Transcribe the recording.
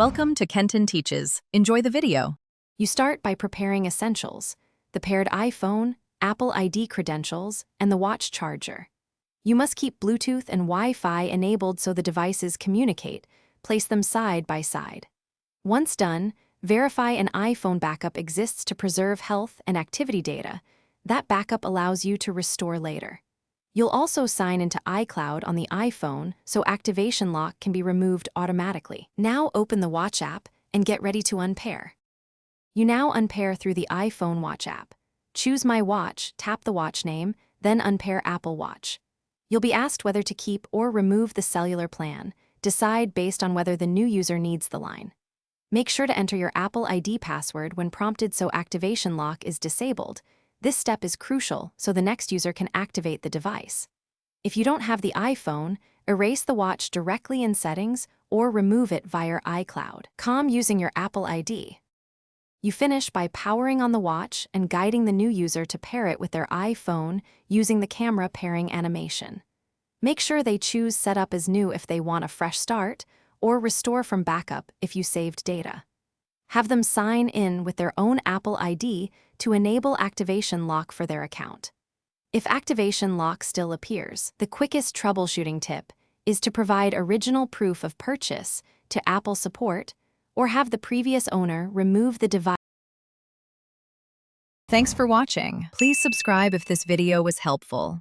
Welcome to Kenton Teaches. Enjoy the video. You start by preparing essentials: the paired iPhone, Apple ID credentials, and the watch charger. You must keep Bluetooth and Wi-Fi enabled so the devices communicate. Place them side by side. Once done, verify an iPhone backup exists to preserve health and activity data. That backup allows you to restore later. You'll also sign into iCloud on the iPhone so activation lock can be removed automatically. Now open the Watch app and get ready to unpair. You now unpair through the iPhone Watch app. Choose My Watch, tap the watch name, then unpair Apple Watch. You'll be asked whether to keep or remove the cellular plan. Decide based on whether the new user needs the line. Make sure to enter your Apple ID password when prompted so activation lock is disabled. This step is crucial so the next user can activate the device. If you don't have the iPhone, erase the watch directly in Settings or remove it via iCloud. Using your Apple ID. You finish by powering on the watch and guiding the new user to pair it with their iPhone using the camera pairing animation. Make sure they choose Setup as New if they want a fresh start, or Restore from Backup if you saved data. Have them sign in with their own Apple ID to enable activation lock for their account. If activation lock still appears, the quickest troubleshooting tip is to provide original proof of purchase to Apple support or have the previous owner remove the device. Thanks for watching. Please subscribe if this video was helpful.